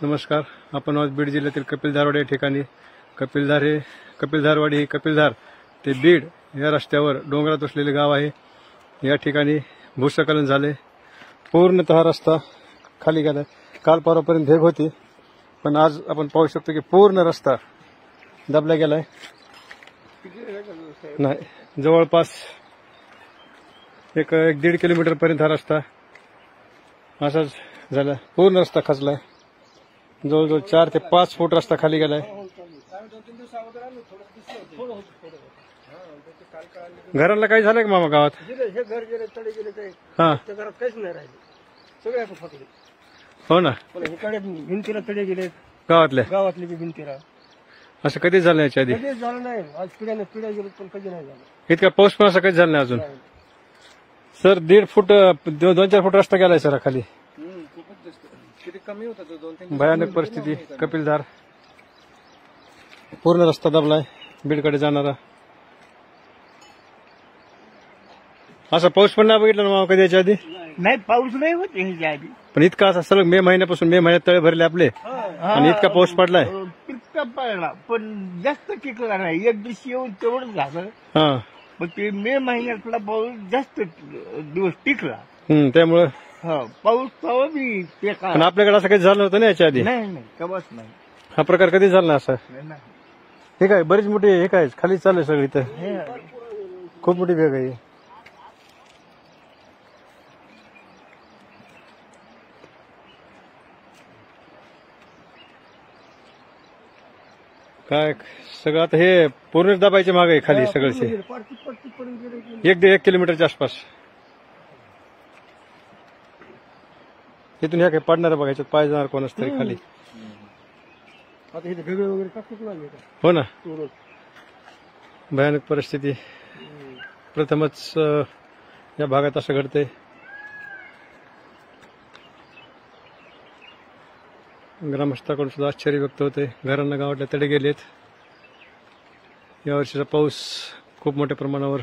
नमस्कार. आपण आज बीड जिल्ह्यातील कपिलधारवाडी या ठिकाणी कपिलधार ते बीड या रस्त्यावर डोंगरात वसलेले गाव आहे. या ठिकाणी भूस्खलन झाले. पूर्णतः रस्ता खाली गेला. काल परवापर्यंत भेग होती, पण आज आपण पाहू शकतो की पूर्ण रस्ता दबला गेलाय. नाही, जवळपास एक 1.5 किलोमीटर पर्यंत हा रस्ता असाच झाला. पूर्ण रस्ता खचलाय. जवळजवळ 4 ते 5 फूट रस्ता खाली गेलाय. घराला काही झालंय का मामा गावात? हे घर गेले, तडे गेले, काही हा, त्या घरात काहीच नाही राहिले. सगळे आपण फाटले. हो ना. पण इकडे भिंतीला तडे गेले, गावातले बी भिंतीला. असं कधीच झालं याच्या आधी? कधीच झालं नाही. आज पिढ्या गेले, पण कधी नाही झालं. इतका पाऊस पण असं कधीच झालं नाही अजून. सर 1.5 फूट 2-4 फूट रस्ता गेलाय सर खाली. खूपच जास्त. किती कमी होता तो 2-3 भयानक परिस्थिती. कपिलधार पूर्ण रस्ता दबलाय बीडकडे जाणारा. असा पाऊस पण नाही बघितला ना मामा कधी याच्या आधी? नाही, पाऊस नाही होत ह्याच्या आधी. पण इतका असा सलग मे महिन्यात तळे भरले आपले, आणि इतका पाऊस पडलाय. इतका पडला, पण जास्त टिकला नाही. एक दिवशी येऊन तेवढं झालं. हा, पण ते मे महिन्यातला पाऊस जास्त दिवस टिकला. त्यामुळं. पाऊस तवा बी ते का पण आपल्याकडे असं काही झालं नव्हतं ना याच्या आधी. नाही, कवच नाही. हा प्रकार कधी झाला ना असा? नाही. हे काय बरीच मोठी हे काय खाली चालू सगळी इथं. खूप मोठी भेग आहे. काय सगळं आता हे पूर्ण दबायचे मागे आहे खाली सगळं. 1 किलोमीटरच्या आसपास. इथून ह्या काही पडणार बघायचं, पाय जाणार कोणाच तरी खाली. आता इथे ढगळे वगैरे टाकूच लागले. हो ना. भयानक परिस्थिती. प्रथमच या भागात असं घडतंय. ग्रामस्थाकडून सुद्धा आश्चर्य व्यक्त होते. घरांना गावातल्या तडे गेलेत. यावर्षीचा पाऊस खूप मोठ्या प्रमाणावर